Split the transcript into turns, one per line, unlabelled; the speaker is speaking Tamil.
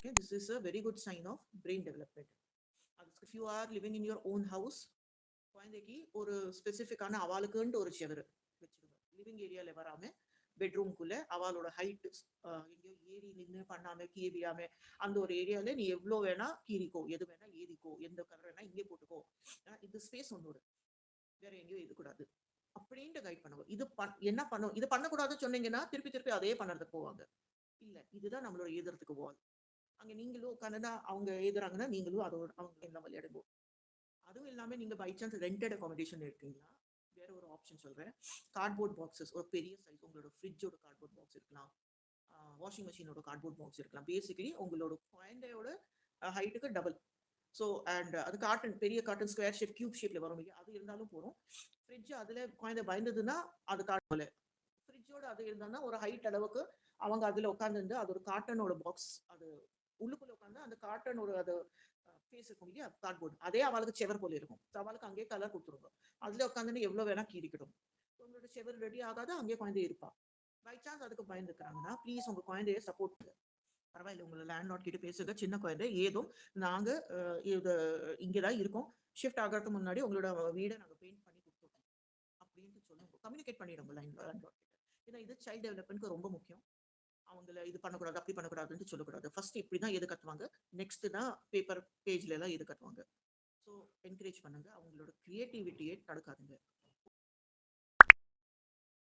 Okay, this is a very good sign of brain development. If you are living in your own house, குழந்தைக்கு ஒரு ஸ்பெசிஃபிக்கான அவளுக்குன்ட்டு ஒரு செவரு வச்சிருங்க. லிவிங் ஏரியால வராம பெட்ரூம்குள்ள அவளோட ஹைட் எங்கேயோ ஏறி நின்று பண்ணாம கீறியாம அந்த ஒரு ஏரியால நீ எவ்வளோ வேணா கீறிக்கோ, எது வேணா ஏறிக்கோ, எந்த கலர் வேணா இங்கே போட்டுக்கோ, இது ஸ்பேஸ் உன்னோட, வேற எங்கேயும் இருக்கக்கூடாது அப்படின்ட்டு கைட் பண்ணுவோம். இது என்ன பண்ணும், இது பண்ணக்கூடாதுன்னு சொன்னீங்கன்னா திருப்பி திருப்பி அதே பண்ணுறதுக்கு போவாங்க. இல்ல இதுதான் நம்மளோட எழுதுறதுக்கு வால். அங்க நீங்களும் உட்காந்துதான் அவங்க எழுதுறாங்கன்னா நீங்களும் அதோட அவங்க எல்லாம் விளையாடுவோம். அதுவும் இல்லாம நீங்க பை சான்ஸ் ரெண்டட் அகாமடேஷன் இருக்கீங்களா, வேற ஒரு ஆப்ஷன் சொல்றேன். கார்ட்போர்ட் பாக்ஸஸ் ஒரு பெரிய சைஸ், உங்களோட ஃப்ரிட்ஜோட கார்ட்போர்ட் பாக்ஸ் இருக்கலாம், வாஷிங் மிஷினோட கார்ட்போர்ட் பாக்ஸ் இருக்கலாம். பேசிக்கலி உங்களோட குழந்தையோட ஹைட்டுக்கு டபுள். ஸோ அண்ட் அது காட்டன், பெரிய காட்டன் ஸ்கொயர் ஷேப் கியூப் ஷேப்ல வரும் இல்லையா, அது இருந்தாலும் போதும். ஃப்ரிட்ஜ் அதுல குழந்தை பயந்ததுன்னா அது காட்டல, ஃப்ரிட்ஜோட அது இருந்தாங்கன்னா ஒரு ஹைட் அளவுக்கு அவங்க அதுல உட்காந்துருந்து அது ஒரு காட்டனோட பாக்ஸ், அது உள்ளுக்குள்ள உட்காந்து அந்த காட்டனோட அது ஃபேஸ் இருக்கும் இல்லையா கார்ட்போர்ட், அதே அவளுக்கு செவர் போல இருக்கும். அவளுக்கு அங்கேயே கலர் கொடுத்துருங்க, அதுல உட்காந்துன்னு எவ்வளவு வேணா கீறிக்கிடும். உங்களோட செவர் ரெடி ஆகாத அங்கேயே குழந்தை இருப்பா. பை சான்ஸ் அதுக்கு பயந்துக்கிறாங்கன்னா ப்ளீஸ் உங்க குழந்தைய சப்போர்ட், பரவாயில்ல உங்களை லேண்ட்லார்ட் கிட்ட பேசுங்க, சின்ன குழந்தை ஏதும் நாங்க இது இங்கதான் இருக்கோம், ஷிஃப்ட் ஆகிறதுக்கு முன்னாடி உங்களோட வீடை நாங்க பெயிண்ட் பண்ணி கொடுத்துருக்கோம் அப்படின்ட்டு சொல்லுங்க, கம்யூனிகேட் பண்ணிடுங்க லேண்ட்லார்ட் கிட்ட. ஏன்னா இது சைல்ட் டெவலப்மெண்ட்க்கு ரொம்ப முக்கியம். அவங்கள இது பண்ணக்கூடாது அப்படி பண்ணக்கூடாதுன்னு சொல்லக்கூடாது. ஃபர்ஸ்ட் இப்படிதான் எது கத்துவாங்க, நெக்ஸ்ட் தான் பேப்பர் பேஜ்ல எல்லாம் எது கத்துவாங்க. ஸோ என்கரேஜ் பண்ணுங்க, அவங்களோட கிரியேட்டிவிட்டியை தடுக்காதுங்க.